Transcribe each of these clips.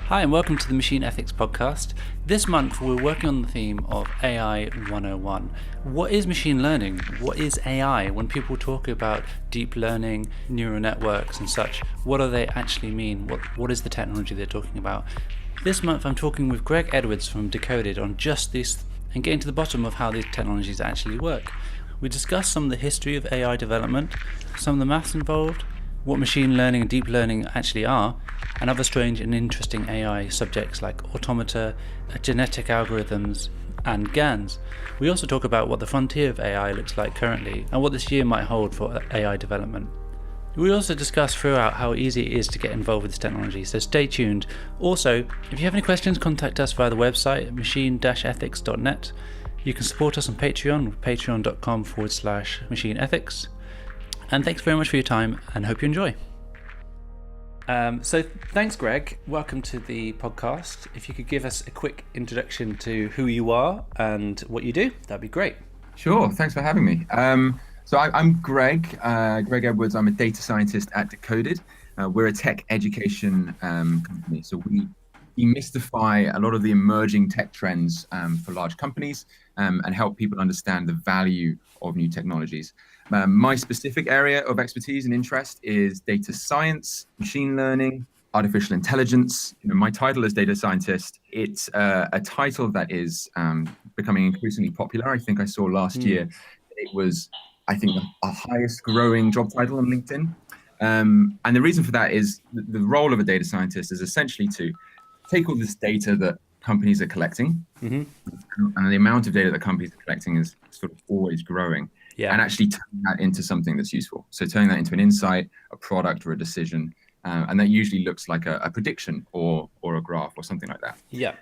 Hi and welcome to the Machine Ethics Podcast. This month we're working on the theme of AI 101. What is machine learning? What is AI? When people talk about deep learning, neural networks and such, what do they actually mean? What is the technology they're talking about? This month I'm talking with Greg Edwards from Decoded on just this and getting to the bottom of how these technologies actually work. We discuss some of the history of AI development, some of the maths involved, what machine learning and deep learning actually are, and other strange and interesting AI subjects like automata, genetic algorithms, and GANs. We also talk about what the frontier of AI looks like currently and what this year might hold for AI development. We also discuss throughout how easy it is to get involved with this technology, so stay tuned. Also, if you have any questions, contact us via the website machine-ethics.net. You can support us on Patreon, patreon.com/machineethics. And thanks very much for your time and hope you enjoy. So thanks, Greg. Welcome to the podcast. If you could give us a quick introduction to who you are and what you do, that'd be great. Sure. Thanks for having me. I'm Greg Edwards. I'm a data scientist at Decoded. We're a tech education company. So we demystify a lot of the emerging tech trends for large companies and help people understand the value of new technologies. My specific area of expertise and interest is data science, machine learning, artificial intelligence. My title as data scientist, it's a title that is becoming increasingly popular. I think I saw last year it was, the highest growing job title on LinkedIn. And the reason for that is the role of a data scientist is essentially to take all this data that companies are collecting, and the amount of data that companies are collecting is sort of always growing. Yeah. And actually turn that into something that's useful. So turning that into an insight, a product, or a decision, and that usually looks like a prediction or a graph or something like that. Yeah.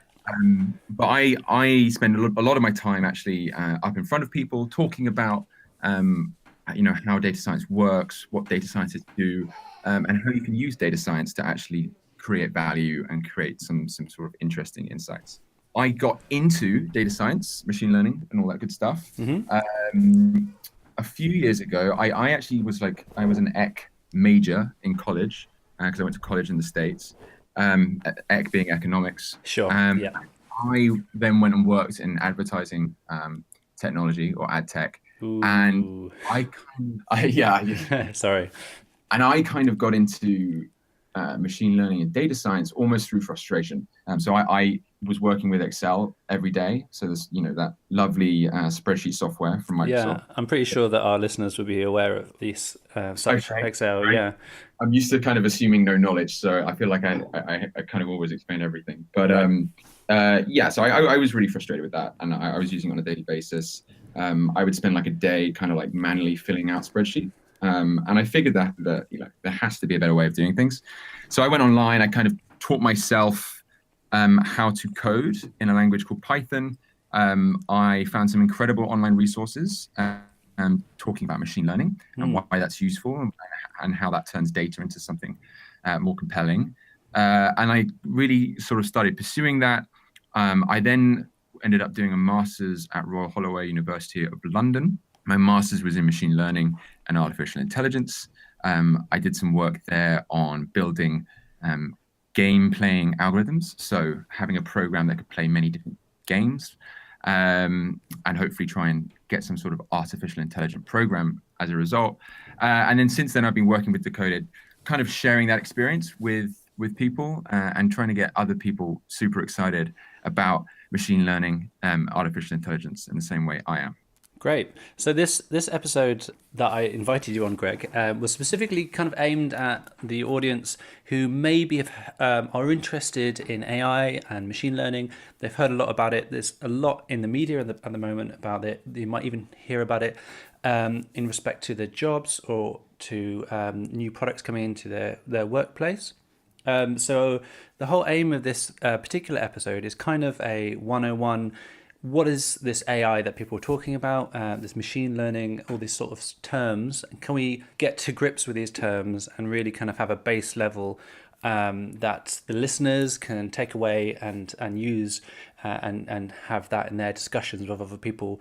But I spend a lot of my time actually up in front of people talking about how data science works, what data scientists do, and how you can use data science to actually create value and create some sort of interesting insights. I got into data science, machine learning, and all that good stuff. A few years ago, I actually was an ec major in college because I went to college in the States. Ec being economics. Sure. Yeah. I then went and worked in advertising technology or ad tech. Ooh. And Sorry. And I kind of got into machine learning and data science almost through frustration. So I was working with Excel every day. So there's, that lovely spreadsheet software from Microsoft. Yeah, I'm pretty sure that our listeners would be aware of these such Excel. Right. Yeah. I'm used to kind of assuming no knowledge, so I feel like I kind of always explain everything. But so I was really frustrated with that, and I was using it on a daily basis. I would spend like a day kind of like manually filling out spreadsheet. And I figured that there has to be a better way of doing things. So I went online, I kind of taught myself how to code in a language called Python. I found some incredible online resources talking about machine learning and why that's useful and how that turns data into something more compelling. And I really sort of started pursuing that. I then ended up doing a master's at Royal Holloway University of London. My master's was in machine learning and artificial intelligence. I did some work there on building game playing algorithms. So having a program that could play many different games and hopefully try and get some sort of artificial intelligent program as a result. And then since then, I've been working with Decoded, kind of sharing that experience with people and trying to get other people super excited about machine learning, artificial intelligence in the same way I am. Great. So this episode that I invited you on, Greg, was specifically kind of aimed at the audience who maybe are interested in AI and machine learning. They've heard a lot about it. There's a lot in the media at the moment about it. You might even hear about it in respect to their jobs or to new products coming into their workplace. So the whole aim of this particular episode is kind of a 101. What is this AI that people are talking about, this machine learning, all these sort of terms? Can we get to grips with these terms and really kind of have a base level that the listeners can take away and use and have that in their discussions with other people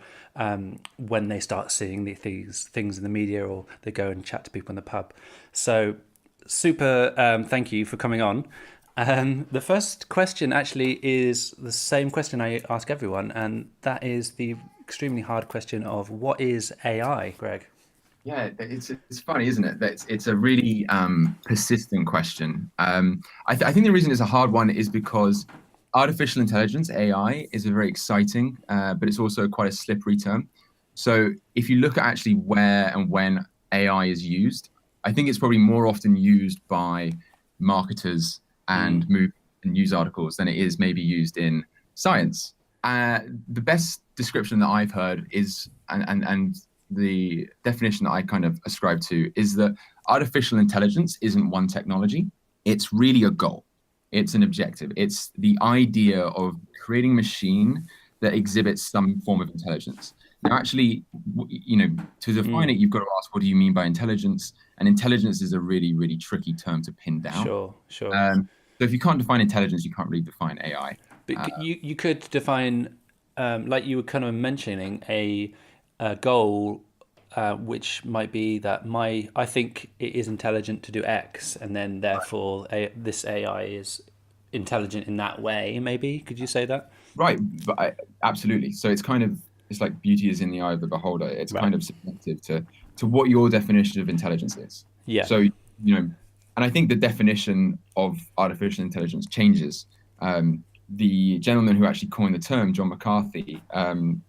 when they start seeing these things in the media or they go and chat to people in the pub? So super thank you for coming on. The first question actually is the same question I ask everyone, and that is the extremely hard question of what is AI, Greg? Yeah, it's funny, isn't it? That it's a really persistent question. I think the reason it's a hard one is because artificial intelligence (AI) is a very exciting, but it's also quite a slippery term. So if you look at actually where and when AI is used, I think it's probably more often used by marketers and Mm, news articles than it is maybe used in science. The best description that I've heard is, and the definition that I kind of ascribe to is that artificial intelligence isn't one technology. It's really a goal. It's an objective. It's the idea of creating a machine that exhibits some form of intelligence. Now, actually, to define it, mm, you've got to ask, what do you mean by intelligence? And intelligence is a really, really tricky term to pin down. sure, sure. So if you can't define intelligence, you can't really define AI. But you could define, like you were kind of mentioning, a goal, which might be that I think it is intelligent to do X, and then therefore this AI is intelligent in that way. Maybe could you say that? Right, but absolutely. So it's like beauty is in the eye of the beholder. It's Right. kind of subjective to what your definition of intelligence is. Yeah. So, and I think the definition of artificial intelligence changes. The gentleman who actually coined the term, John McCarthy,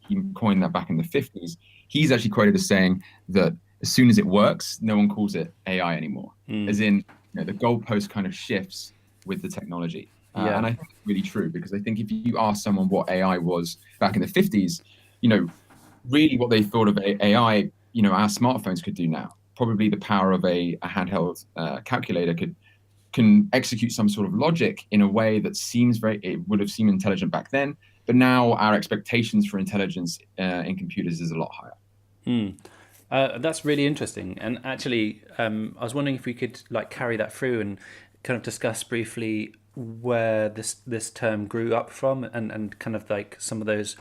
he coined that back in the 50s. He's actually quoted as saying that as soon as it works, no one calls it AI anymore. As Mm, in, the goalpost kind of shifts with the technology. yeah. And I think it's really true because I think if you ask someone what AI was back in the 50s, you know, really what they thought of AI, our smartphones could do now. Probably the power of a handheld calculator can execute some sort of logic in a way that it would have seemed intelligent back then. But now our expectations for intelligence in computers is a lot higher. Mm. That's really interesting. And actually, I was wondering if we could like carry that through and kind of discuss briefly where this term grew up from, and kind of like some of those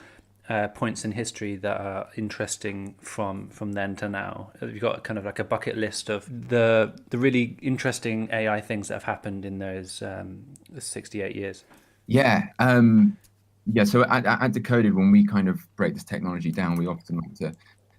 points in history that are interesting from then to now. You've got kind of like a bucket list of the really interesting AI things that have happened in those 68 years. Yeah. Yeah. So at Decoded, when we kind of break this technology down, we often like to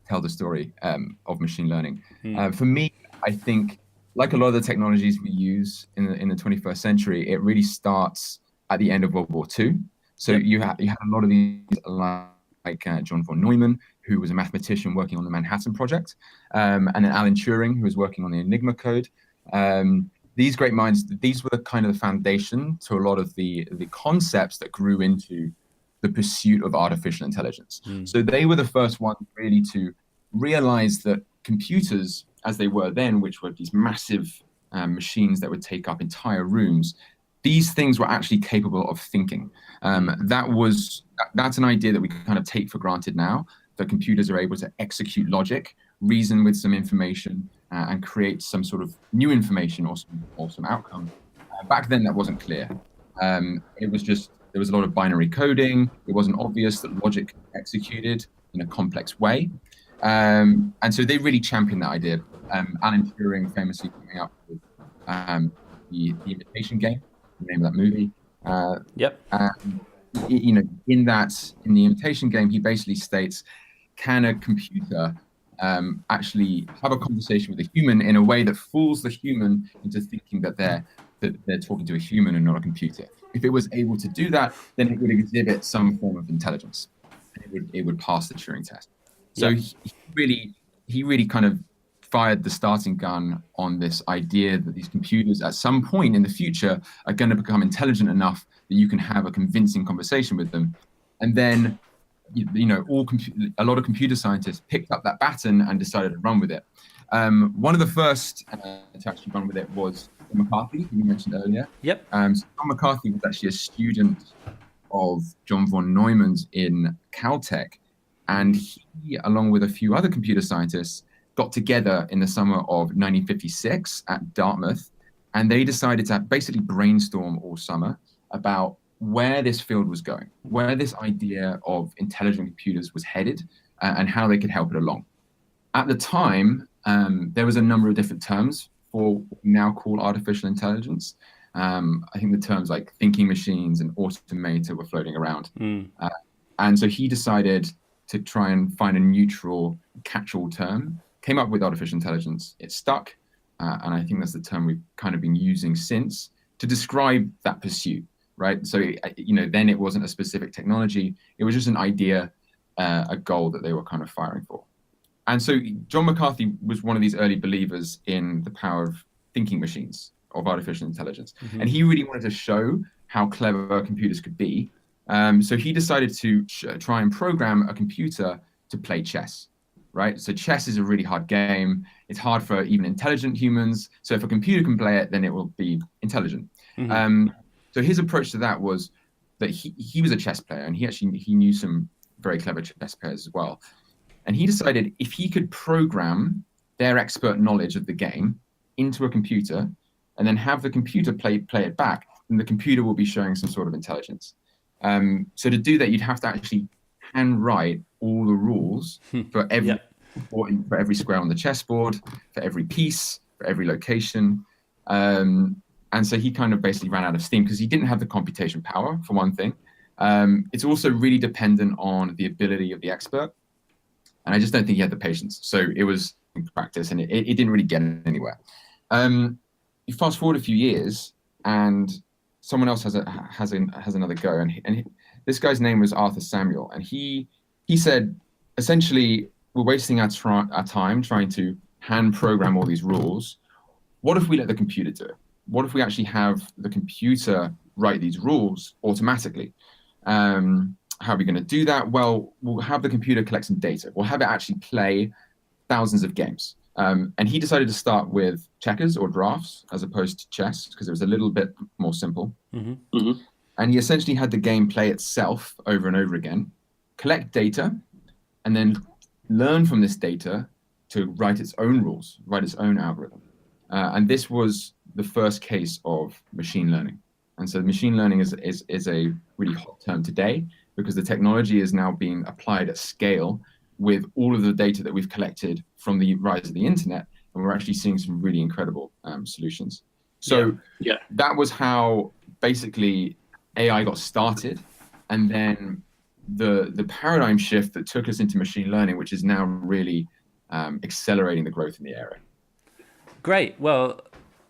tell the story of machine learning. Mm. For me, I think, like a lot of the technologies we use in the 21st century, it really starts at the end of World War II. So Yep. you had a lot of these like John von Neumann, who was a mathematician working on the Manhattan Project, and then Alan Turing, who was working on the Enigma code. These great minds, these were the kind of the foundation to a lot of the concepts that grew into the pursuit of artificial intelligence. Mm. So they were the first ones really to realize that computers, as they were then, which were these massive machines that would take up entire rooms, these things were actually capable of thinking. That's an idea that we kind of take for granted now, that computers are able to execute logic, reason with some information, and create some sort of new information or some outcome. Back then, that wasn't clear. It was just there was a lot of binary coding. It wasn't obvious that logic could be executed in a complex way, and so they really championed that idea. Alan Turing famously coming up with the Imitation Game, the name of that movie. Yep. And in the Imitation Game, he basically states, can a computer actually have a conversation with a human in a way that fools the human into thinking that they're talking to a human and not a computer? If it was able to do that, then it would exhibit some form of intelligence. It would pass the Turing test. So Yep. he really kind of fired the starting gun on this idea that these computers at some point in the future are going to become intelligent enough that you can have a convincing conversation with them. And then, a lot of computer scientists picked up that baton and decided to run with it. One of the first to actually run with it was McCarthy, who you mentioned earlier. Yep. So John McCarthy was actually a student of John von Neumann's in Caltech, and he, along with a few other computer scientists, got together in the summer of 1956 at Dartmouth, and they decided to basically brainstorm all summer about where this field was going, where this idea of intelligent computers was headed, and how they could help it along. At the time, there was a number of different terms for what we now call artificial intelligence. I think the terms like thinking machines and automata were floating around. And so he decided to try and find a neutral catch-all term, came up with artificial intelligence. It stuck. And I think that's the term we've kind of been using since to describe that pursuit, right? So, then it wasn't a specific technology. It was just an idea, a goal that they were kind of firing for. And so John McCarthy was one of these early believers in the power of thinking machines, of artificial intelligence. And he really wanted to show how clever computers could be. So he decided to try and program a computer to play chess, right? So chess is a really hard game. It's hard for even intelligent humans. So if a computer can play it, then it will be intelligent. So his approach to that was that he was a chess player, and he knew some very clever chess players as well. And he decided if he could program their expert knowledge of the game into a computer and then have the computer play it back, then the computer will be showing some sort of intelligence. So to do that, you'd have to actually handwrite all the rules for every square on the chessboard, for every piece, for every location. And so he kind of basically ran out of steam because he didn't have the computation power, for one thing. It's also really dependent on the ability of the expert. And I just don't think he had the patience. So it was in practice, and it didn't really get anywhere. You fast forward a few years, and someone else has another go. And this guy's name was Arthur Samuel. And he said, essentially, we're wasting our time trying to hand program all these rules. What if we let the computer do it? What if we actually have the computer write these rules automatically? How are we going to do that? Well, we'll have the computer collect some data. We'll have it actually play thousands of games. And he decided to start with checkers or drafts as opposed to chess because it was a little bit more simple. And he essentially had the game play itself over and over again, collect data, and then learn from this data to write its own rules, write its own algorithm. And this was the first case of machine learning. And so machine learning is a really hot term today because the technology is now being applied at scale with all of the data that we've collected from the rise of the internet. And we're actually seeing some really incredible solutions. So that was how basically AI got started. And then the paradigm shift that took us into machine learning, which is now really accelerating the growth in the area. Great. Well,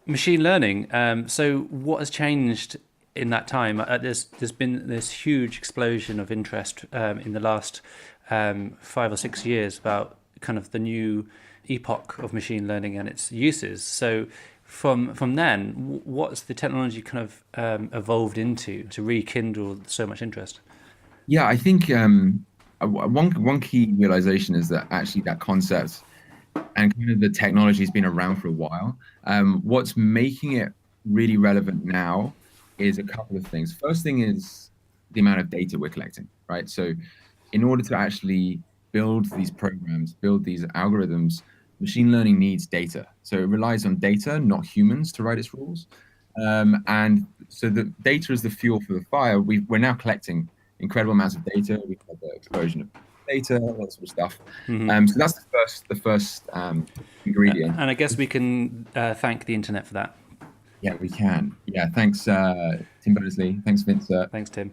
machine learning. So what has changed in that time? There's been this huge explosion of interest in the last 5 or 6 years about kind of the new epoch of machine learning and its uses. So from then, what's the technology kind of evolved into to rekindle so much interest? Yeah, I think one key realization is that actually that concept and kind of the technology has been around for a while. What's making it really relevant now is a couple of things. First thing is the amount of data we're collecting, right? So in order to actually build these programs, build these algorithms, machine learning needs data. So it relies on data, not humans, to write its rules. And so the data is the fuel for the fire. We're now collecting incredible amounts of data. We've had the explosion of data, all that sort of stuff. So that's the first ingredient. And I guess we can thank the internet for that. Yeah, we can. Yeah, thanks, Tim Berners-Lee. Thanks, Vince. Thanks, Tim.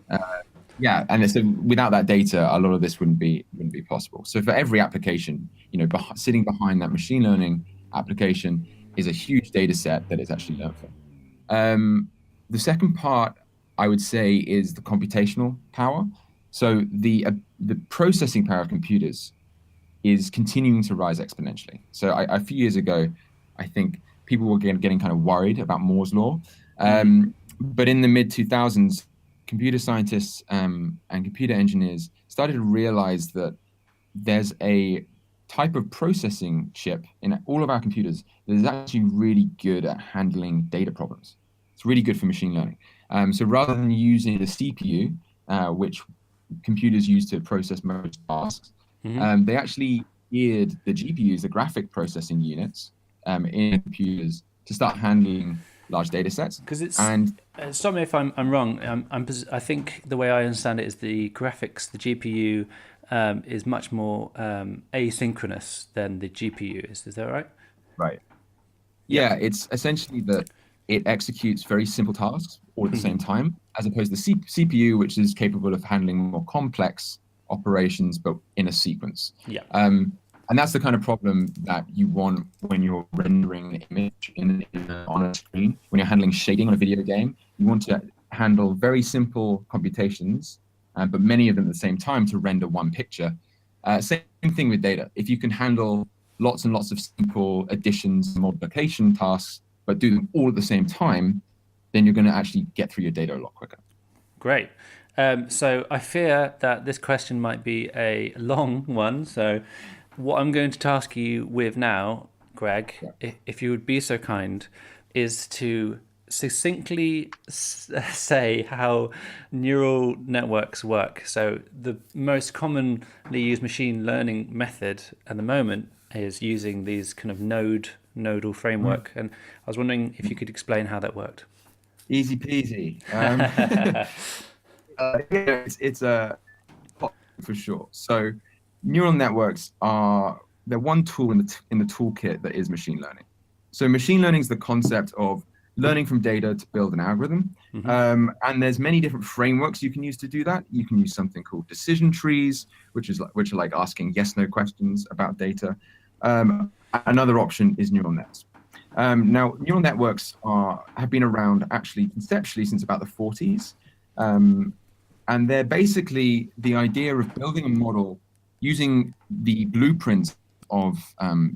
Yeah, and so without that data, a lot of this wouldn't be possible. So for every application, sitting behind that machine learning application is a huge data set that it's actually learned from. The second part, I would say, is the computational power. So the processing power of computers is continuing to rise exponentially. So a few years ago, I think people were getting kind of worried about Moore's law. But in the mid-2000s, computer scientists and computer engineers started to realize that there's a type of processing chip in all of our computers that is actually really good at handling data problems. It's really good for machine learning. So rather than using the CPU, which computers use to process most tasks, they actually geared the GPUs, the graphic processing units, in computers to start handling large data sets. Because stop me if I'm wrong. I think the way I understand it is the graphics, the GPU is much more asynchronous than the GPU is. Is that right? Right. Yeah, it's essentially that it executes very simple tasks all at the same time, as opposed to the CPU, which is capable of handling more complex operations, but in a sequence. Yeah. And that's the kind of problem that you want when you're rendering an image on a screen. When you're handling shading on a video game, you want to handle very simple computations, but many of them at the same time to render one picture. Same thing with data. If you can handle lots and lots of simple additions and multiplication tasks, but do them all at the same time, then you're going to actually get through your data a lot quicker. Great. So I fear that this question might be a long one. So what I'm going to task you with now, Greg, if you would be so kind, is to succinctly say how neural networks work. So the most commonly used machine learning method at the moment is using these kind of nodal framework. And I was wondering if you could explain how that worked. Easy peasy. It's a for sure. So neural networks they're one tool in the toolkit that is machine learning. So machine learning is the concept of learning from data to build an algorithm. And there's many different frameworks you can use to do that. You can use something called decision trees, which are like asking yes/no questions about data. Another option is neural nets. Now, neural networks have been around actually conceptually since about the 40s. And they're basically the idea of building a model using the blueprints of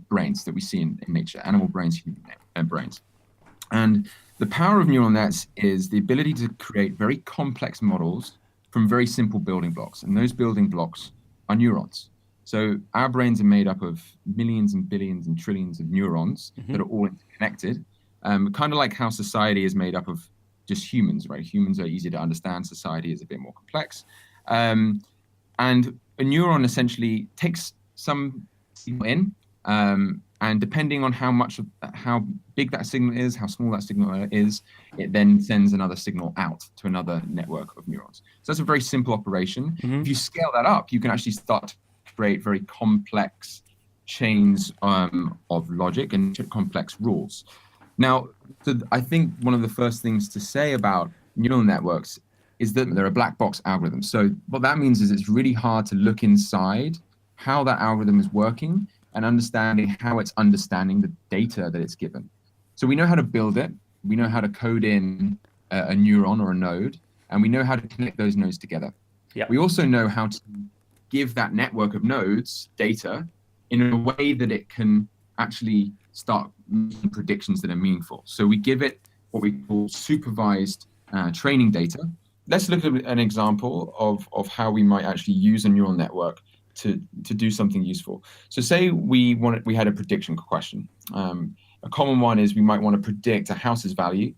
brains that we see in nature, animal brains, human brains. And the power of neural nets is the ability to create very complex models from very simple building blocks. And those building blocks are neurons. So our brains are made up of millions and billions and trillions of neurons that are all interconnected, kind of like how society is made up of just humans, right? Humans are easy to understand. Society is a bit more complex. And a neuron essentially takes some signal in, and depending on how big that signal is, how small that signal is, it then sends another signal out to another network of neurons. So that's a very simple operation. If you scale that up, you can actually start to create very complex chains of logic and complex rules. Now, I think one of the first things to say about neural networks is that they're a black box algorithm. So what that means is it's really hard to look inside how that algorithm is working and understanding how it's understanding the data that it's given. So we know how to build it. We know how to code in a neuron or a node, and we know how to connect those nodes together. We also know how to give that network of nodes data in a way that it can actually start making predictions that are meaningful. So we give it what we call supervised training data. Let's look at an example of how we might actually use a neural network to do something useful. So say we had a prediction question. A common one is we might want to predict a house's value.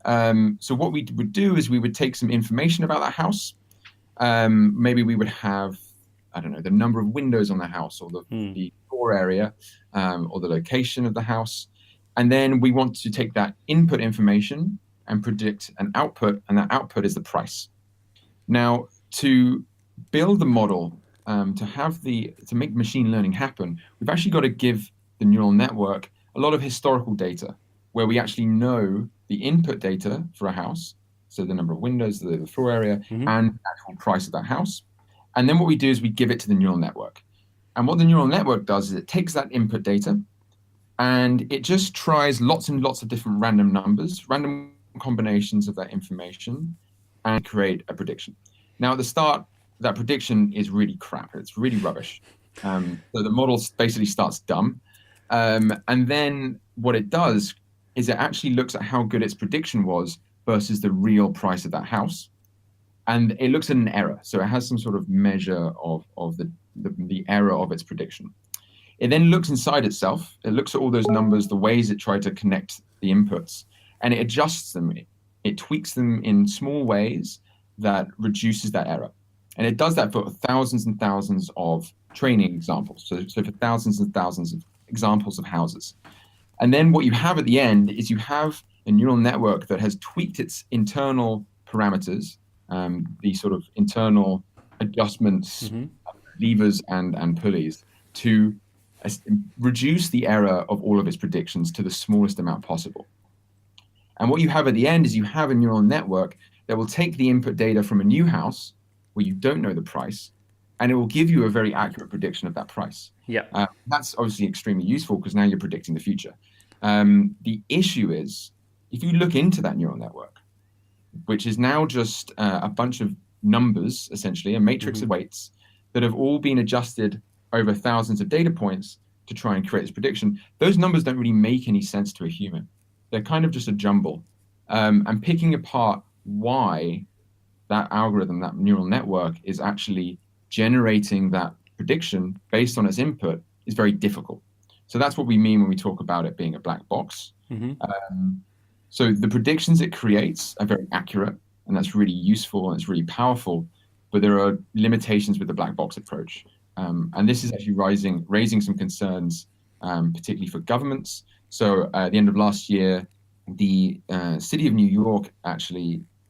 So what we would do is we would take some information about that house. Maybe we would have, I don't know, the number of windows on the house, or the floor area, or the location of the house. And then we want to take that input information and predict an output, and that output is the price. Now, to build the model, to make machine learning happen, we've actually got to give the neural network a lot of historical data where we actually know the input data for a house, so the number of windows, the floor area, and the actual price of that house. And then what we do is we give it to the neural network. And what the neural network does is it takes that input data and it just tries lots and lots of different random numbers, random combinations of that information, and create a prediction. Now, at the start, that prediction is really crap. It's really rubbish. So the model basically starts dumb. And then what it does is it actually looks at how good its prediction was versus the real price of that house. And it looks at an error. So it has some sort of measure of the error of its prediction. It then looks inside itself. It looks at all those numbers, the ways it tried to connect the inputs, and it adjusts them. It tweaks them in small ways that reduces that error. And it does that for thousands and thousands of training examples. So for thousands and thousands of examples of houses. And then what you have at the end is you have a neural network that has tweaked its internal parameters, the sort of internal adjustments, levers and pulleys, to reduce the error of all of its predictions to the smallest amount possible. And what you have at the end is you have a neural network that will take the input data from a new house where you don't know the price, and it will give you a very accurate prediction of that price. Yeah. That's obviously extremely useful because now you're predicting the future. The issue is, if you look into that neural network, which is now just a bunch of numbers, essentially, a matrix of weights that have all been adjusted over thousands of data points to try and create this prediction, those numbers don't really make any sense to a human. They're kind of just a jumble. And picking apart why that algorithm, that neural network, is actually generating that prediction based on its input is very difficult. So that's what we mean when we talk about it being a black box. So the predictions it creates are very accurate, and that's really useful and it's really powerful, but there are limitations with the black box approach. And this is actually raising some concerns, particularly for governments. So at the end of last year, the city of New York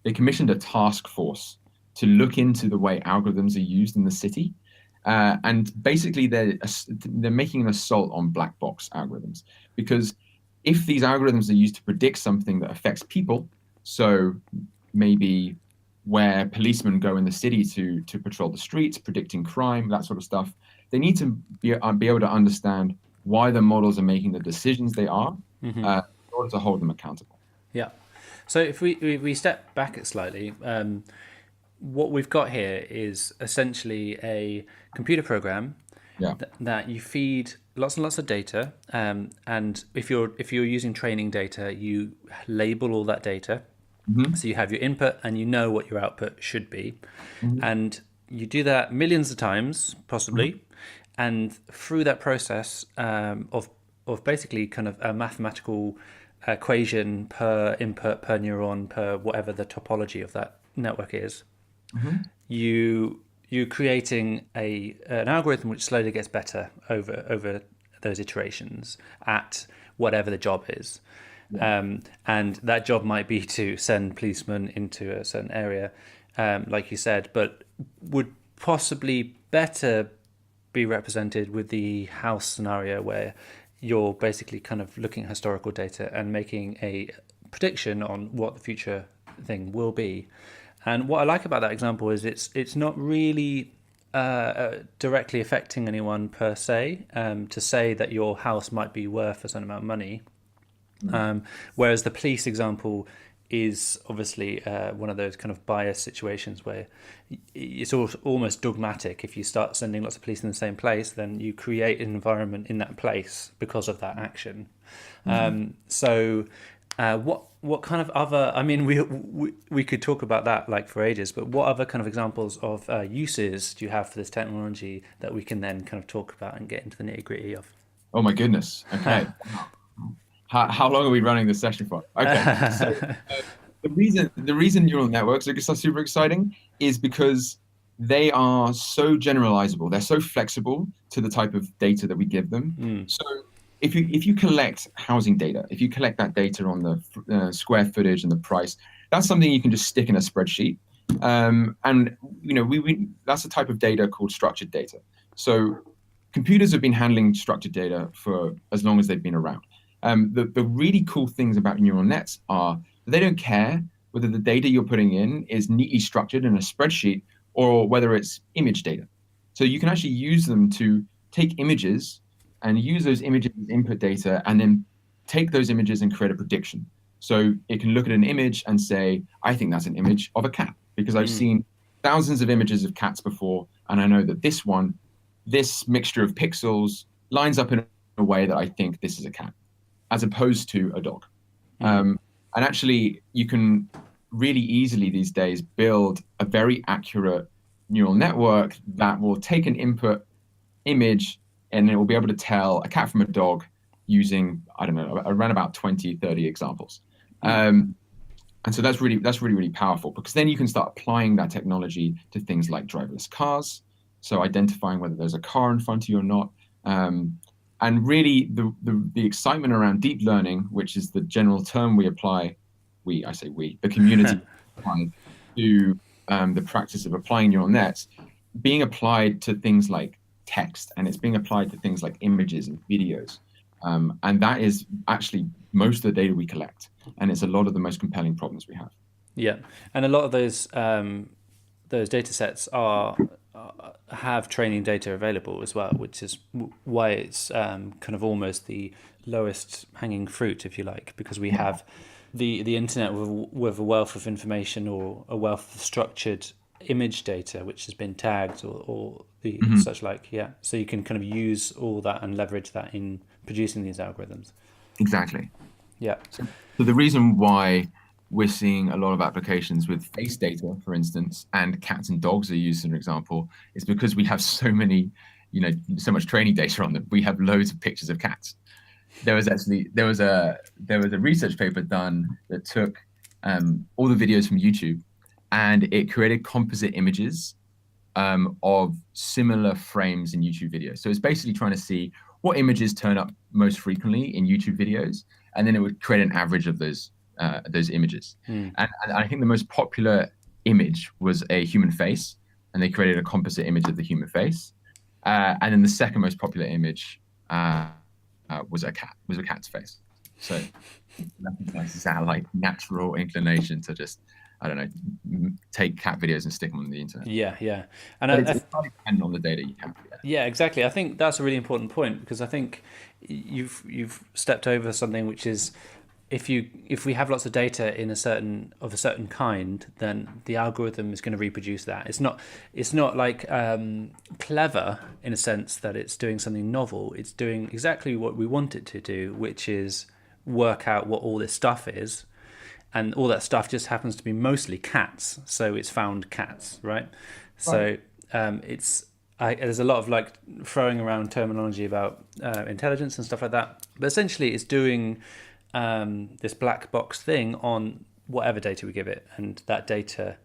they commissioned a task force to look into the way algorithms are used in the city. And basically, they're making an assault on black box algorithms, because if these algorithms are used to predict something that affects people, so maybe where policemen go in the city to patrol the streets, predicting crime, that sort of stuff, they need to be able to understand why the models are making the decisions they are in order to hold them accountable. Yeah. So if we step back it slightly, what we've got here is essentially a computer program that you feed lots and lots of data, and if you're using training data, you label all that data. So you have your input and you know what your output should be, and you do that millions of times possibly, and through that process of basically kind of a mathematical equation per input, per neuron, per whatever the topology of that network is, you're creating an algorithm which slowly gets better over those iterations at whatever the job is. And that job might be to send policemen into a certain area, like you said, but would possibly better be represented with the house scenario, where you're basically kind of looking at historical data and making a prediction on what the future thing will be. And what I like about that example is it's not really directly affecting anyone per se, to say that your house might be worth a certain amount of money. Whereas the police example is obviously one of those kind of biased situations where it's almost dogmatic. If you start sending lots of police in the same place, then you create an environment in that place because of that action. So what kind of other, I mean, we could talk about that like for ages, but what other kind of examples of uses do you have for this technology that we can then kind of talk about and get into the nitty-gritty of? Oh my goodness. Okay. How long are we running this session for? Okay. So the reason neural networks are so super exciting is because they are so generalizable. They're so flexible to the type of data that we give them. So if you collect housing data, if you collect that data on the square footage and the price, that's something you can just stick in a spreadsheet. And that's a type of data called structured data. So computers have been handling structured data for as long as they've been around. The really cool things about neural nets are that they don't care whether the data you're putting in is neatly structured in a spreadsheet or whether it's image data. So you can actually use them to take images and use those images as input data, and then take those images and create a prediction. So it can look at an image and say, I think that's an image of a cat, because I've seen thousands of images of cats before, and I know that this mixture of pixels lines up in a way that I think this is a cat, as opposed to a dog. And actually, you can really easily these days build a very accurate neural network that will take an input image and it will be able to tell a cat from a dog using, I don't know, around about 20, 30 examples. And so that's really powerful, because then you can start applying that technology to things like driverless cars. So identifying whether there's a car in front of you or not. And really, the excitement around deep learning, which is the general term we apply, the community applied to the practice of applying neural nets, being applied to things like text, and it's being applied to things like images and videos. And that is actually most of the data we collect, and it's a lot of the most compelling problems we have. Yeah, and a lot of those data sets have training data available as well, which is why it's kind of almost the lowest hanging fruit, if you like, because we have the internet with a wealth of information or a wealth of structured image data which has been tagged or the such like. Yeah, so you can kind of use all that and leverage that in producing these algorithms. Exactly. Yeah. So the reason why we're seeing a lot of applications with face data, for instance, and cats and dogs are used as an example, is because we have so many, so much training data on them. We have loads of pictures of cats. There was a research paper done that took all the videos from YouTube, and it created composite images of similar frames in YouTube videos. So it's basically trying to see what images turn up most frequently in YouTube videos, and then it would create an average of those images. And I think the most popular image was a human face, and they created a composite image of the human face. And then the second most popular image was a cat's face. So that's our like natural inclination to just, I don't know, take cat videos and stick them on the internet. Yeah. And But it's entirely dependent on the data you have. Yeah, exactly. I think that's a really important point, because I think you've stepped over something, which is if we have lots of data of a certain kind, then the algorithm is going to reproduce that. It's not like clever in a sense that it's doing something novel. It's doing exactly what we want it to do, which is work out what all this stuff is, and all that stuff just happens to be mostly cats. So it's found cats, right? So there's a lot of like throwing around terminology about intelligence and stuff like that, but essentially it's doing this black box thing on whatever data we give it, and that data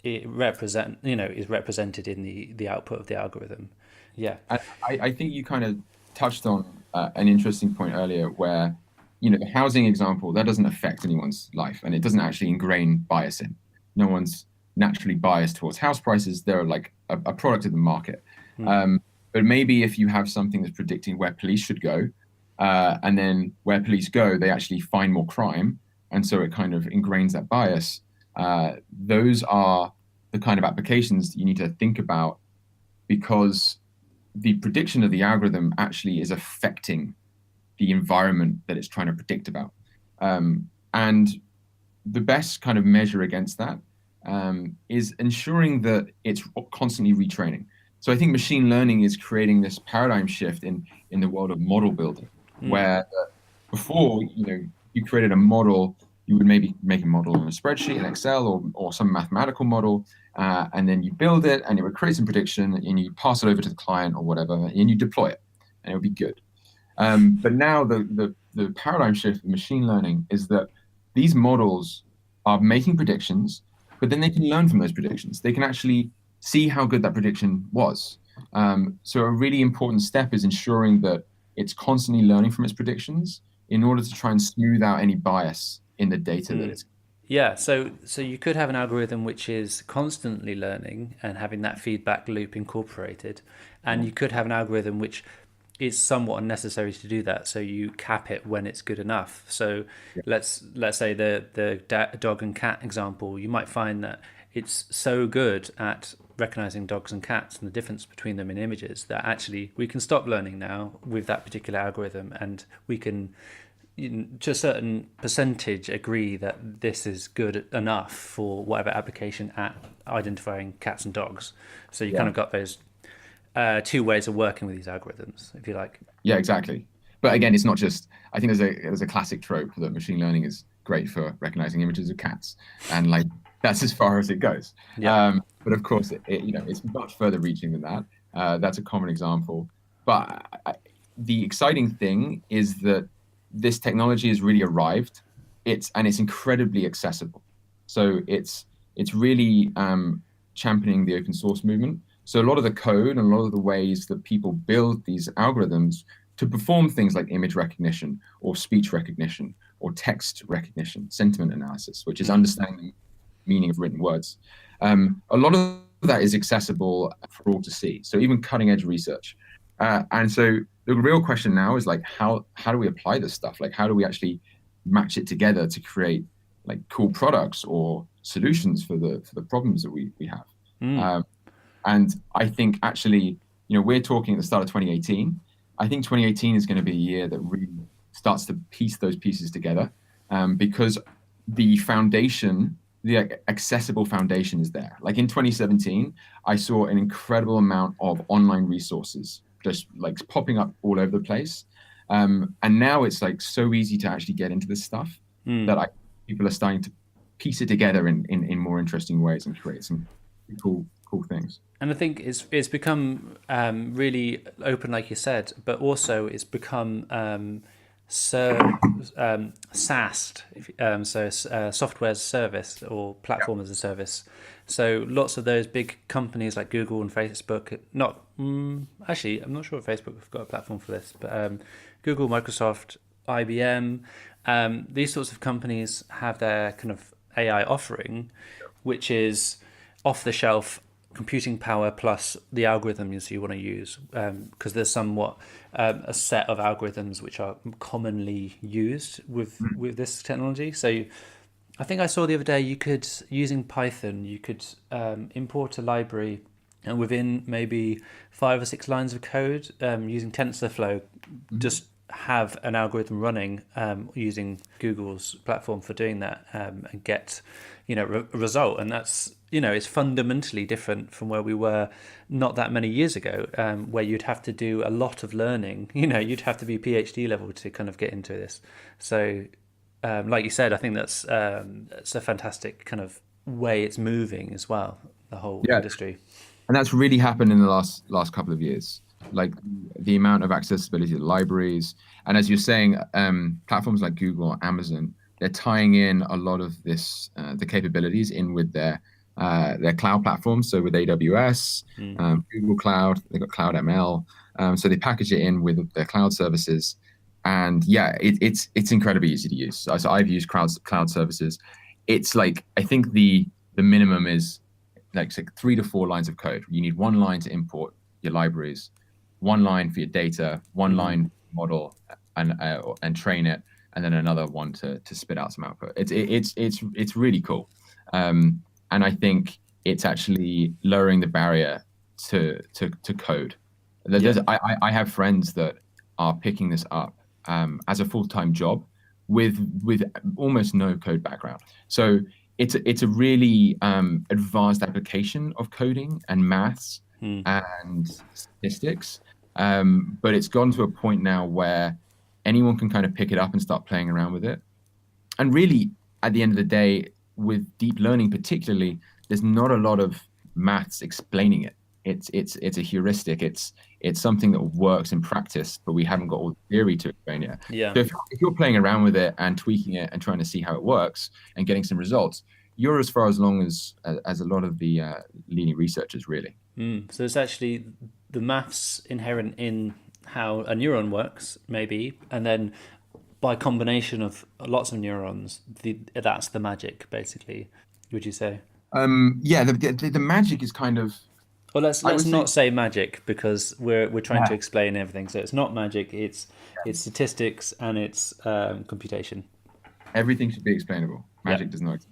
is represented in the output of the algorithm. Yeah, I think you kind of touched on an interesting point earlier, where the housing example, that doesn't affect anyone's life, and it doesn't actually ingrain bias in. No one's naturally biased towards house prices. They're like a product of the market. But maybe if you have something that's predicting where police should go, and then where police go, they actually find more crime, and so it kind of ingrains that bias. Those are the kind of applications that you need to think about, because the prediction of the algorithm actually is affecting the environment that it's trying to predict about. And the best kind of measure against that is ensuring that it's constantly retraining. So I think machine learning is creating this paradigm shift in the world of model building, where before, you created a model, you would maybe make a model in a spreadsheet in Excel or some mathematical model, and then you build it, and it would create some prediction, and you pass it over to the client or whatever, and you deploy it, and it would be good. But now the paradigm shift in machine learning is that these models are making predictions, but then they can learn from those predictions. They can actually see how good that prediction was. So a really important step is ensuring that it's constantly learning from its predictions in order to try and smooth out any bias in the data that it's. Yeah, so you could have an algorithm which is constantly learning and having that feedback loop incorporated, and you could have an algorithm which is somewhat unnecessary to do that. So you cap it when it's good enough. So let's say the dog and cat example, you might find that it's so good at recognizing dogs and cats and the difference between them in images that actually we can stop learning now with that particular algorithm, and we can, to a certain percentage, agree that this is good enough for whatever application at identifying cats and dogs. So you kind of got those two ways of working with these algorithms, if you like. Yeah, exactly. But again, it's not just. I think there's a classic trope that machine learning is great for recognizing images of cats, and like that's as far as it goes. Yeah. But of course, it's much further reaching than that. That's a common example. But the exciting thing is that this technology has really arrived. It's incredibly accessible. So it's really championing the open source movement. So a lot of the code and a lot of the ways that people build these algorithms to perform things like image recognition or speech recognition or text recognition, sentiment analysis, which is understanding the meaning of written words. A lot of that is accessible for all to see. So even cutting edge research. And so the real question now is like, how do we apply this stuff? Like, how do we actually match it together to create like cool products or solutions for the problems that we have? Mm. And I think actually, we're talking at the start of 2018. I think 2018 is going to be a year that really starts to piece those pieces together, because the foundation, the accessible foundation is there. Like in 2017, I saw an incredible amount of online resources just like popping up all over the place. And now it's like so easy to actually get into this stuff that people are starting to piece it together in more interesting ways and create some cool things. And I think it's become really open, like you said, but also it's become SaaS, software as a service or platform as a service. So lots of those big companies like Google and Facebook, actually, I'm not sure if Facebook have got a platform for this, but Google, Microsoft, IBM, these sorts of companies have their kind of AI offering, which is off the shelf computing power plus the algorithms you want to use, because there's somewhat a set of algorithms which are commonly used with this technology. So I think I saw the other day using Python, you could import a library and within maybe 5 or 6 lines of code, using TensorFlow, just have an algorithm running using Google's platform for doing that, and get a result. And that's it's fundamentally different from where we were not that many years ago, where you'd have to do a lot of learning. You'd have to be PhD level to kind of get into this. So like you said, I think that's a fantastic kind of way it's moving as well, the whole industry. And that's really happened in the last couple of years. Like the amount of accessibility to libraries, and as you're saying, platforms like Google or Amazon, they're tying in a lot of this, the capabilities in with their cloud platforms. So with AWS, Google Cloud, they've got Cloud ML. So they package it in with their cloud services, and it's incredibly easy to use. So I've used cloud services. It's like, I think the minimum is like 3 to 4 lines of code. You need 1 line to import your libraries, 1 line for your data, 1 line model and train it, and then another one to spit out some output. It's really cool, and I think it's actually lowering the barrier to code. I have friends that are picking this up as a full-time job with almost no code background. So it's a really advanced application of coding and maths and statistics, but it's gone to a point now where anyone can kind of pick it up and start playing around with it. And really, at the end of the day, with deep learning particularly, there's not a lot of maths explaining it. It's a heuristic. It's something that works in practice, but we haven't got all the theory to explain it. Yeah. So if you're playing around with it and tweaking it and trying to see how it works and getting some results, you're as far along as a lot of the leading researchers, really. So it's actually the maths inherent in how a neuron works, maybe, and then by combination of lots of neurons, that's the magic, basically. Would you say? The magic is kind of. Well, let's not say magic, because we're trying to explain everything. So it's not magic. It's statistics and it's computation. Everything should be explainable. Magic does not exist.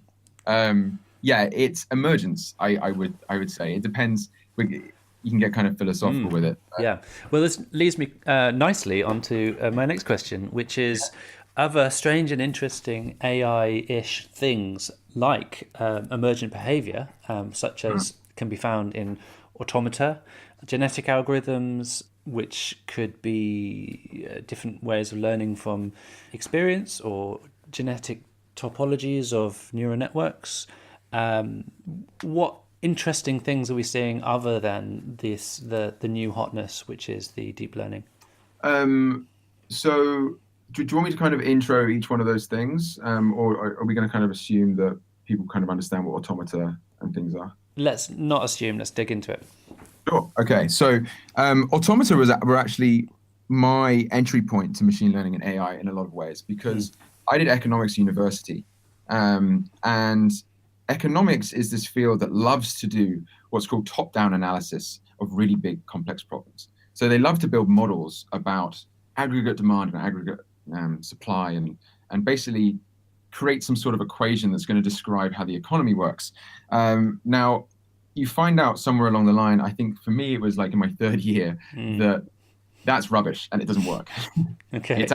It's emergence. I would say it depends. You can get kind of philosophical with it. Yeah. Well, this leads me nicely onto my next question, which is other strange and interesting AI-ish things like emergent behavior, such as can be found in Automata, genetic algorithms, which could be different ways of learning from experience, or genetic topologies of neural networks. What interesting things are we seeing other than this, the new hotness, which is the deep learning? So do you want me to kind of intro each one of those things, or are we going to kind of assume that people kind of understand what automata and things are? Let's not assume. Let's dig into it. Sure. Okay. So automata were actually my entry point to machine learning and AI in a lot of ways, because I did economics at university, and economics is this field that loves to do what's called top-down analysis of really big, complex problems. So they love to build models about aggregate demand and aggregate supply, and basically create some sort of equation that's going to describe how the economy works. Now, you find out somewhere along the line, I think for me, it was like in my third year, that that's rubbish and it doesn't work. Okay. It's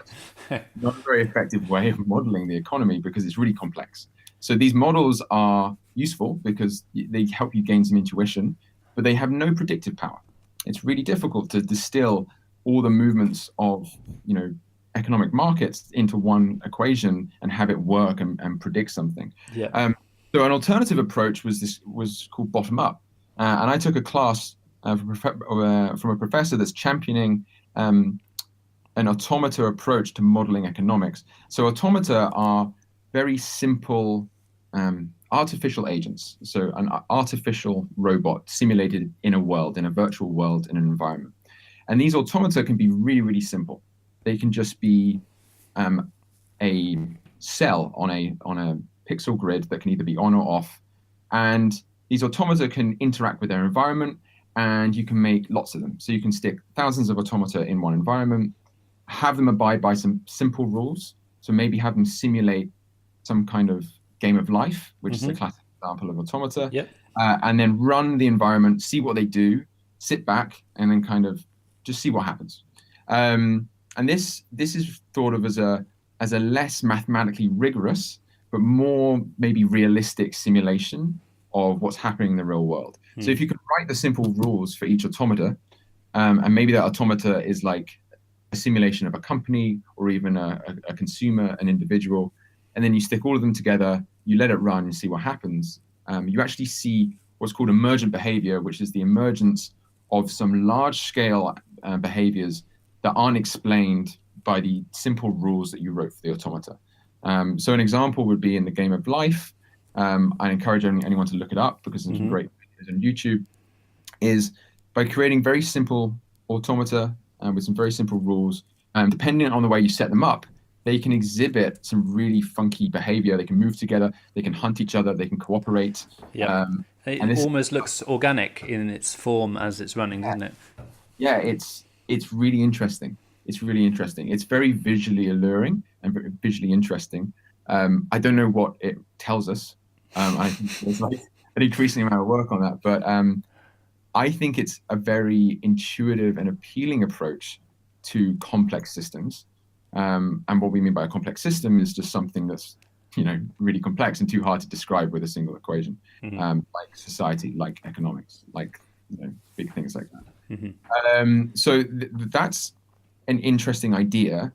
not a very effective way of modeling the economy because it's really complex. So these models are useful because they help you gain some intuition, but they have no predictive power. It's really difficult to distill all the movements of, economic markets into one equation and have it work and predict something. Yeah. So an alternative approach was called bottom up, and I took a class from a professor that's championing an automata approach to modeling economics. So automata are very simple artificial agents. So an artificial robot simulated in a world, in a virtual world, in an environment. And these automata can be really, really simple. They can just be a cell on a pixel grid that can either be on or off. And these automata can interact with their environment, and you can make lots of them. So you can stick thousands of automata in one environment, have them abide by some simple rules. So maybe have them simulate some kind of game of life, which is a classic example of automata. Yep. And then run the environment, see what they do, sit back, and then kind of just see what happens. And this is thought of as a less mathematically rigorous, but more maybe realistic simulation of what's happening in the real world. So if you can write the simple rules for each automata, and maybe that automata is like a simulation of a company or even a consumer, an individual, and then you stick all of them together, you let it run and see what happens. You actually see what's called emergent behavior, which is the emergence of some large-scale behaviors that aren't explained by the simple rules that you wrote for the automata. So an example would be in the game of life. I encourage anyone to look it up because there's some great videos on YouTube, is by creating very simple automata with some very simple rules. Depending on the way you set them up, they can exhibit some really funky behavior. They can move together, they can hunt each other, they can cooperate. Yeah. It almost looks organic in its form as it's running, doesn't it? Yeah, it's really interesting. It's really interesting. It's very visually alluring and very visually interesting. I don't know what it tells us. I think there's like an increasing amount of work on that, but I think it's a very intuitive and appealing approach to complex systems. And what we mean by a complex system is just something that's, really complex and too hard to describe with a single equation, like society, like economics, like big things like that. So that's an interesting idea.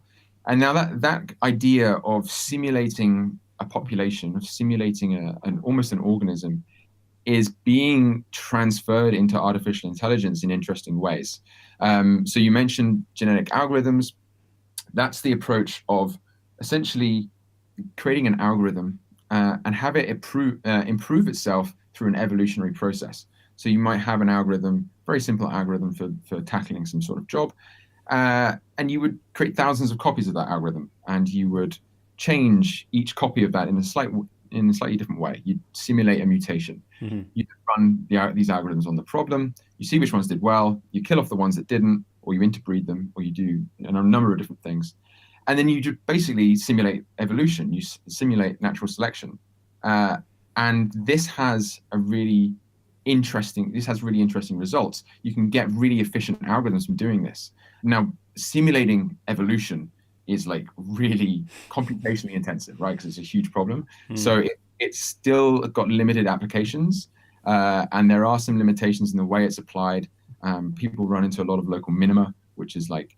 And now that idea of simulating a population, of simulating almost an organism, is being transferred into artificial intelligence in interesting ways. So you mentioned genetic algorithms. That's the approach of essentially creating an algorithm and have it improve itself through an evolutionary process. So you might have an algorithm, very simple algorithm for tackling some sort of job, and you would create thousands of copies of that algorithm, and you would change each copy of that in a slightly different way. You'd simulate a mutation. You run these algorithms on the problem. You see which ones did well. You kill off the ones that didn't, or you interbreed them, or you do a number of different things. And then you just basically simulate evolution. You simulate natural selection. And this has really interesting results. You can get really efficient algorithms from doing this. Now, simulating evolution is like really computationally intensive, right? Because it's a huge problem. So it's still got limited applications, and there are some limitations in the way it's applied. People run into a lot of local minima, which is like,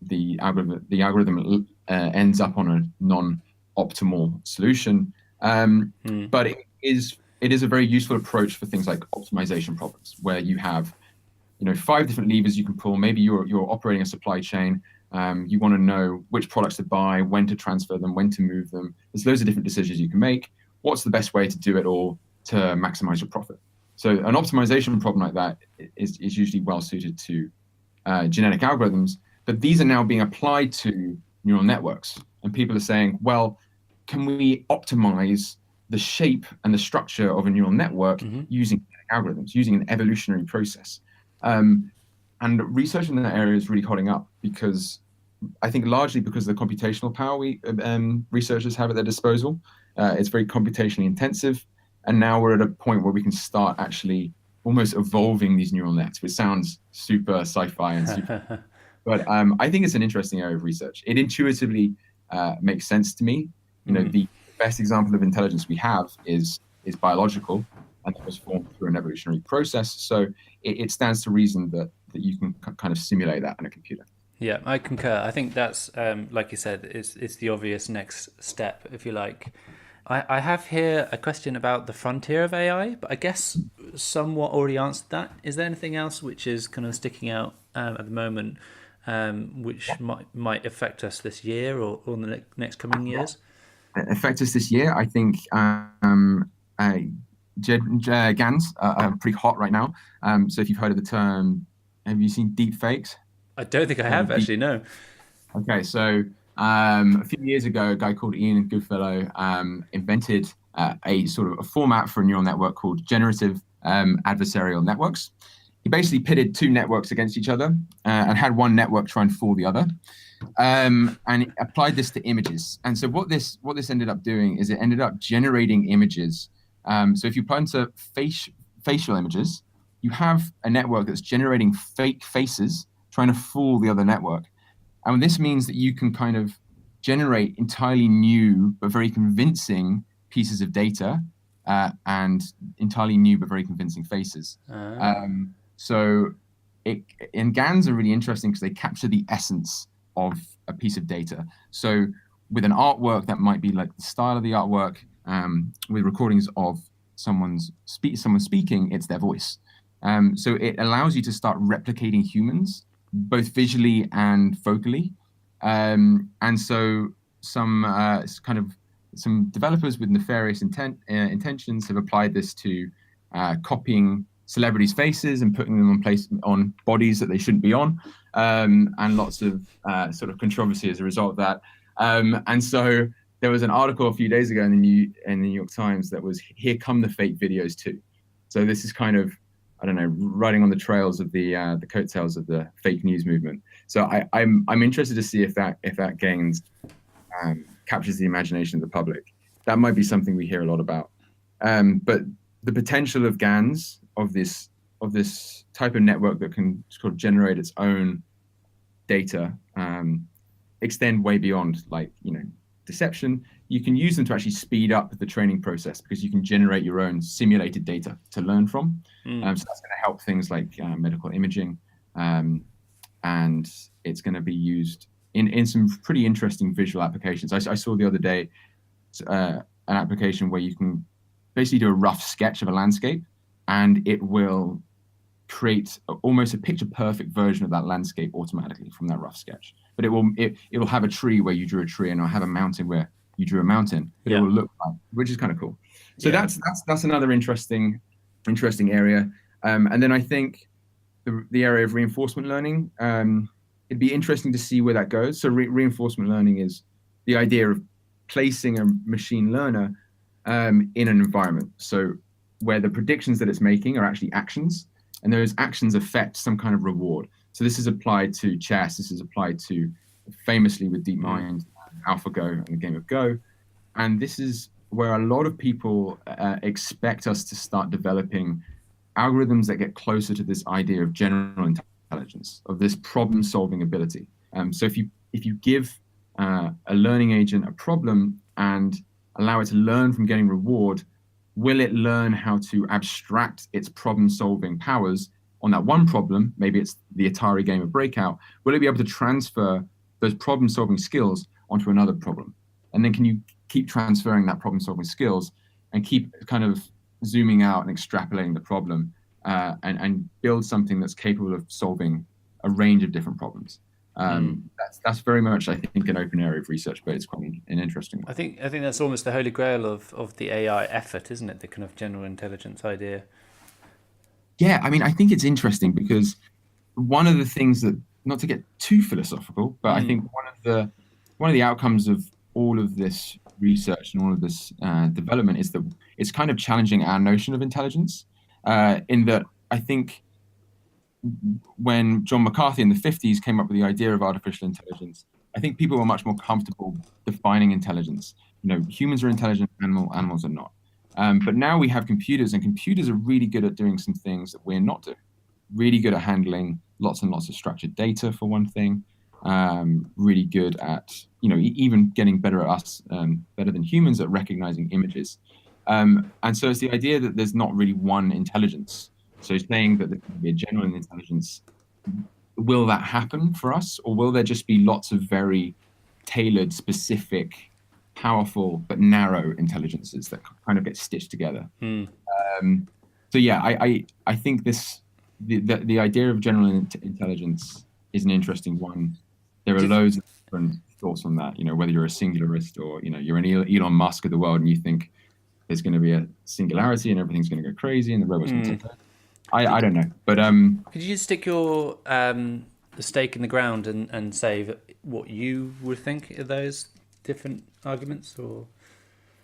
the algorithm ends up on a non-optimal solution. But it is a very useful approach for things like optimization problems, where you have 5 different levers you can pull. Maybe you're operating a supply chain. You want to know which products to buy, when to transfer them, when to move them. There's loads of different decisions you can make. What's the best way to do it all to maximize your profit? So an optimization problem like that is usually well suited to genetic algorithms, but these are now being applied to neural networks. And people are saying, well, can we optimize the shape and the structure of a neural network using algorithms, using an evolutionary process? And research in that area is really holding up because I think largely because of the computational power researchers have at their disposal. It's very computationally intensive. And now we're at a point where we can start actually almost evolving these neural nets, which sounds super sci-fi and super. But I think it's an interesting area of research. It intuitively makes sense to me. The best example of intelligence we have is biological, and that was formed through an evolutionary process. So it stands to reason that you can kind of simulate that in a computer. Yeah, I concur. I think that's, like you said, it's the obvious next step, if you like. I have here a question about the frontier of AI, but I guess somewhat already answered that. Is there anything else which is kind of sticking out at the moment, which might affect us this year or in the next coming years? Affect us this year, I think GANs are pretty hot right now. So if you've heard of the term, have you seen deep fakes? I don't think I have actually, no. Okay, so a few years ago, a guy called Ian Goodfellow invented a sort of a format for a neural network called generative adversarial networks. He basically pitted two networks against each other and had one network try and fool the other, and applied this to images. And so what this ended up doing is it ended up generating images. So if you apply into facial images, you have a network that's generating fake faces trying to fool the other network. And this means that you can kind of generate entirely new but very convincing pieces of data and entirely new but very convincing faces. So GANs are really interesting because they capture the essence of a piece of data. So with an artwork that might be like the style of the artwork, with recordings of someone speaking, it's their voice. So it allows you to start replicating humans, both visually and vocally. And so some developers with nefarious intentions have applied this to copying celebrities' faces and putting them on bodies that they shouldn't be on, and lots of sort of controversy as a result of that. And so there was an article a few days ago in the New York Times that was, "Here come the fake videos too." So this is kind of, I don't know, riding on the trails of the coattails of the fake news movement. So I'm interested to see if that gains captures the imagination of the public. That might be something we hear a lot about. But the potential of GANs, of this type of network that can sort of generate its own data, extend way beyond deception. You can use them to actually speed up the training process because you can generate your own simulated data to learn from. So that's going to help things like medical imaging, and it's going to be used in some pretty interesting visual applications. I saw the other day an application where you can basically do a rough sketch of a landscape, and it will create almost a picture perfect version of that landscape automatically from that rough sketch. But it will have a tree where you drew a tree, and it'll have a mountain where you drew a mountain. But it will look like, which is kind of cool. So that's another interesting area. And then I think the area of reinforcement learning, it'd be interesting to see where that goes. So reinforcement learning is the idea of placing a machine learner in an environment. So where the predictions that it's making are actually actions, and those actions affect some kind of reward. So this is applied to chess. This is applied to, famously with DeepMind, AlphaGo and the game of Go. And this is where a lot of people expect us to start developing algorithms that get closer to this idea of general intelligence, of this problem-solving ability. So if you give a learning agent a problem and allow it to learn from getting reward, will it learn how to abstract its problem-solving powers on that one problem? Maybe it's the Atari game of Breakout. Will it be able to transfer those problem-solving skills onto another problem? And then can you keep transferring that problem-solving skills and keep kind of zooming out and extrapolating the problem and build something that's capable of solving a range of different problems? That's very much, I think, an open area of research, but it's quite an interesting one. I think that's almost the holy grail of the AI effort, isn't it? The kind of general intelligence idea. Yeah, I mean, I think it's interesting because one of the things that, not to get too philosophical, but I think one of the outcomes of all of this research and all of this development is that it's kind of challenging our notion of intelligence, in that I think when John McCarthy in the 50s came up with the idea of artificial intelligence, I think people were much more comfortable defining intelligence. Humans are intelligent, animals are not. But now we have computers, and computers are really good at doing some things that we're not doing. Really good at handling lots and lots of structured data, for one thing. Really good at, even getting better at us, better than humans at recognizing images. And so it's the idea that there's not really one intelligence. So saying that there can be a general intelligence, will that happen for us? Or will there just be lots of very tailored, specific, powerful, but narrow intelligences that kind of get stitched together? So yeah, I think the idea of general intelligence is an interesting one. There are loads of different thoughts on that, whether you're a singularist or, you're an Elon Musk of the world and you think there's going to be a singularity and everything's going to go crazy and the robots going to take over. I don't know, but could you just stick your stake in the ground and say what you would think of those different arguments? Or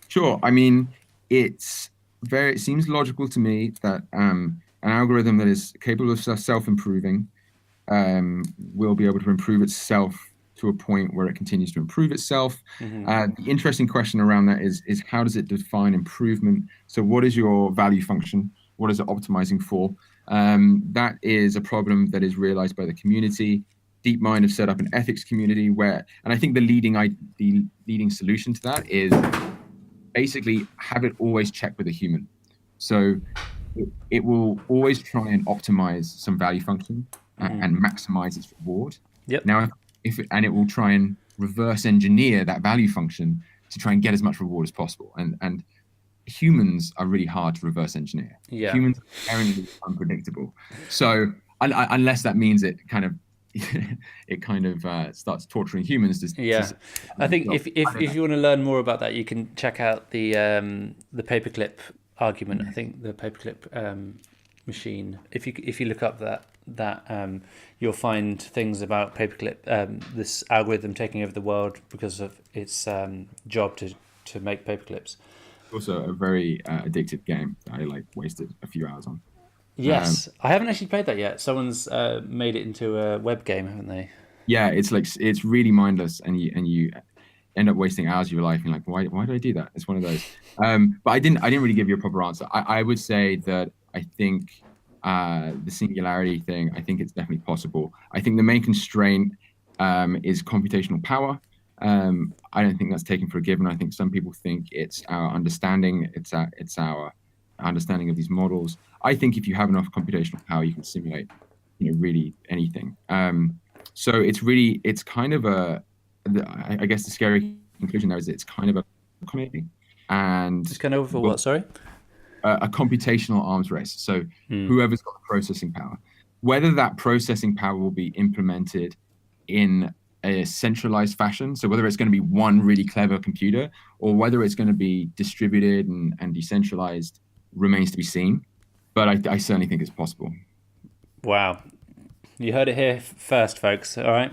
sure. I mean, it seems logical to me that an algorithm that is capable of self-improving will be able to improve itself to a point where it continues to improve itself. The interesting question around that is how does it define improvement? So what is your value function? What is it optimizing for? That is a problem that is realized by the community. DeepMind have set up an ethics community and I think the leading solution to that is basically have it always check with a human. So it will always try and optimize some value function and maximize its reward. Yep. Now, and it will try and reverse engineer that value function to try and get as much reward as possible. And humans are really hard to reverse engineer. Yeah. Humans are inherently unpredictable. So unless that means it kind of starts torturing humans. I think if you want to learn more about that, you can check out the paperclip argument. I think the paperclip machine. If you look up that you'll find things about paperclip, this algorithm taking over the world because of its job to make paperclips. Also a very addictive game that I wasted a few hours on. Yes, I haven't actually played that yet. Someone's made it into a web game, haven't they? Yeah, it's really mindless, and you end up wasting hours of your life. And why did I do that? It's one of those. But I didn't really give you a proper answer. I would say that I think the singularity thing. I think it's definitely possible. I think the main constraint is computational power. I don't think that's taken for a given. I think some people think it's our understanding. It's our understanding of these models. I think if you have enough computational power, you can simulate, really anything. So it's kind of I guess the scary conclusion there is it's kind of a comedy. And it's kind of what? Sorry. A computational arms race. So whoever's got the processing power, whether that processing power will be implemented in a centralized fashion, so whether it's going to be one really clever computer or whether it's going to be distributed and decentralized remains to be seen. But I certainly think it's possible. Wow. You heard it here first, folks. All right.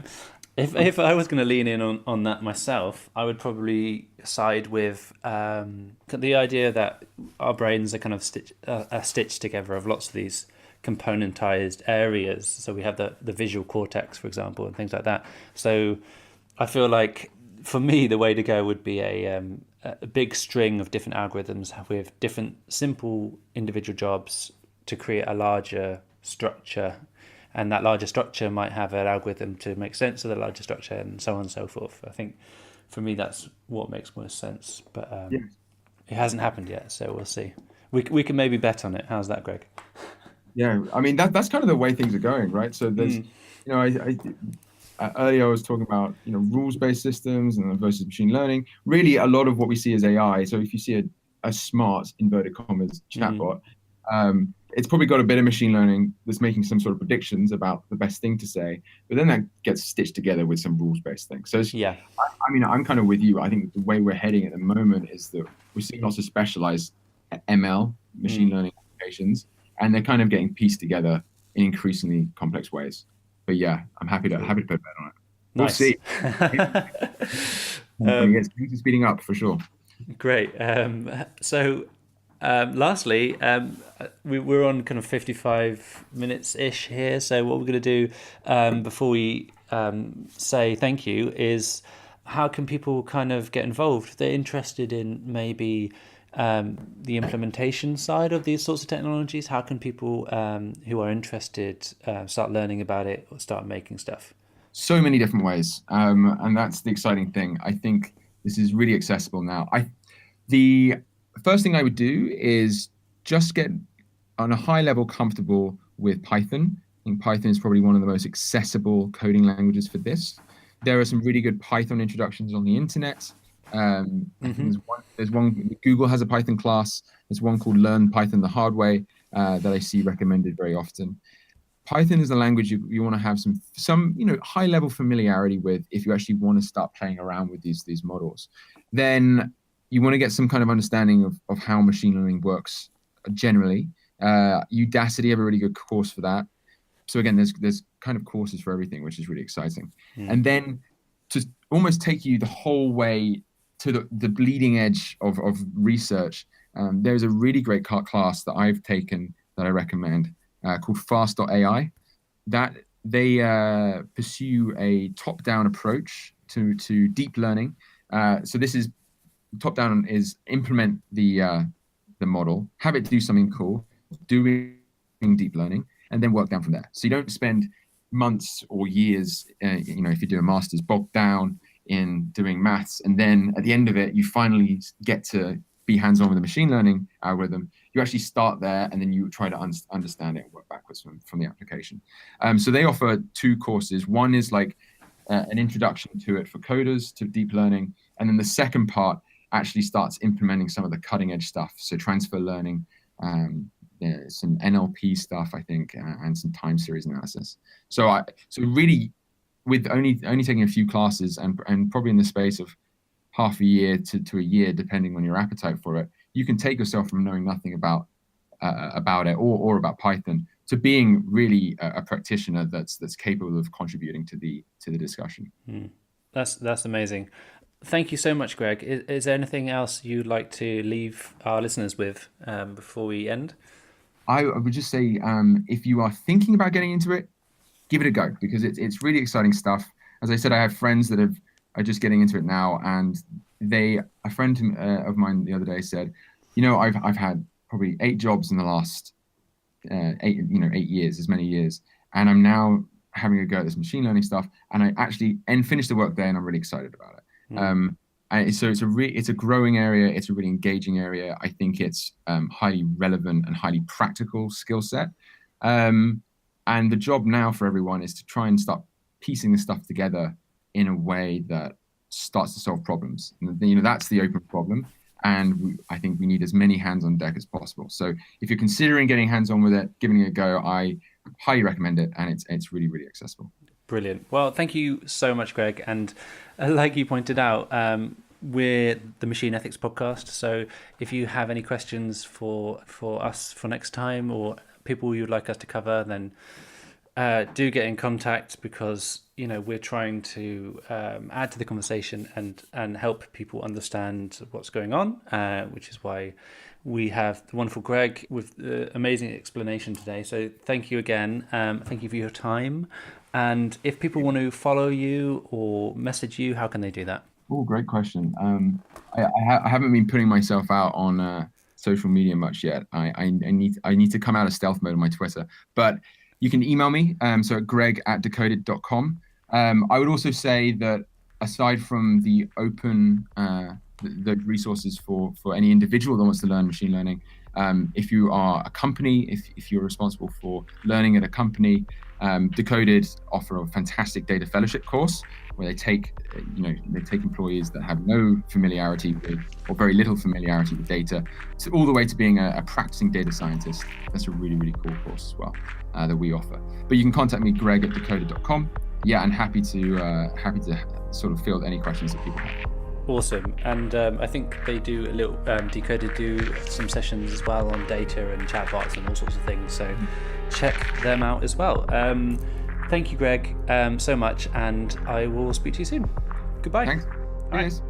If I was going to lean in on that myself, I would probably side with the idea that our brains are kind of stitched together of lots of these componentized areas. So we have the visual cortex, for example, and things like that. So I feel like for me, the way to go would be a big string of different algorithms with different simple individual jobs to create a larger structure. And that larger structure might have an algorithm to make sense of the larger structure and so on and so forth. I think for me, that's what makes most sense. But it hasn't happened yet, so we'll see. We can maybe bet on it. How's that, Greg? Yeah, I mean, that's kind of the way things are going, right? So there's, earlier I was talking about, rules-based systems and versus machine learning. Really, a lot of what we see is AI. So if you see a smart, inverted commas, chatbot, it's probably got a bit of machine learning that's making some sort of predictions about the best thing to say, but then that gets stitched together with some rules-based things. So I mean, I'm kind of with you. I think the way we're heading at the moment is that we're seeing lots of specialized ML, machine learning applications, and they're kind of getting pieced together in increasingly complex ways. But yeah, I'm happy to put a bet on it. We'll see. Things are speeding up for sure. Great. So Lastly, we're on kind of 55 minutes ish here. So what we're going to do before we say thank you is, how can people kind of get involved? If they're interested in maybe the implementation side of these sorts of technologies, how can people who are interested start learning about it or start making stuff? So many different ways, and that's the exciting thing. I think this is really accessible now. The first thing I would do is just get on a high level comfortable with Python. I think Python is probably one of the most accessible coding languages for this. There are some really good Python introductions on the internet. There's one, Google has a Python class. There's one called Learn Python the Hard Way that I see recommended very often. Python is a language you want to have some high level familiarity with if you actually want to start playing around with these models. Then you want to get some kind of understanding of how machine learning works generally. Udacity have a really good course for that. So again, there's kind of courses for everything, which is really exciting. And then to almost take you the whole way to the bleeding edge of research, there's a really great class that I've taken that I recommend called Fast.ai. That they pursue a top-down approach to deep learning. So this is top-down is implement the model, have it do something cool, doing deep learning, and then work down from there. So you don't spend months or years, if you do a master's, bogged down in doing maths, and then at the end of it, you finally get to be hands-on with a machine learning algorithm. You actually start there, and then you try to understand it and work backwards from the application. So they offer two courses. One is like an introduction to it for coders, to deep learning, and then the second part actually starts implementing some of the cutting-edge stuff. So transfer learning, some NLP stuff, I think, and some time series analysis. So really, with only taking a few classes and probably in the space of half a year to a year, depending on your appetite for it, you can take yourself from knowing nothing about it or about Python to being really a practitioner that's capable of contributing to the discussion. That's amazing. Thank you so much, Greg. Is there anything else you'd like to leave our listeners with before we end? I would just say, if you are thinking about getting into it, give it a go, because it's really exciting stuff. As I said, I have friends that are just getting into it now, and a friend of mine the other day said, I've had probably 8 jobs in the last 8 years, as many years, and I'm now having a go at this machine learning stuff, and I actually finished the work there, and I'm really excited about it. So it's a growing area. It's a really engaging area. I think it's highly relevant and highly practical skill set. And the job now for everyone is to try and start piecing this stuff together in a way that starts to solve problems. And, that's the open problem. And I think we need as many hands on deck as possible. So if you're considering getting hands on with it, giving it a go, I highly recommend it. And it's really, really accessible. Brilliant. Well, thank you so much, Greg. And like you pointed out, we're the Machine Ethics Podcast. So if you have any questions for us for next time, or people you'd like us to cover, then do get in contact, because we're trying to add to the conversation and help people understand what's going on, which is why we have the wonderful Greg with the amazing explanation today. So thank you again. Thank you for your time. And if people want to follow you or message you, how can they do that? Oh, great question. I haven't been putting myself out on social media much yet. I need to come out of stealth mode on my Twitter, but you can email me. So at greg@decoded.com. I would also say that aside from the open the resources for any individual that wants to learn machine learning, if you are a company, if you're responsible for learning at a company, Decoded offer a fantastic data fellowship course where they take employees that have no familiarity with, or very little familiarity with data, all the way to being a practicing data scientist. That's a really, really cool course as well that we offer. But you can contact me, greg@decoded.com. Yeah, and happy to sort of field any questions that people have. Awesome. And I think they do a little Decoded do some sessions as well on data and chatbots and all sorts of things. So check them out as well. Thank you, Greg, so much, and I will speak to you soon. Goodbye. Thanks. All right.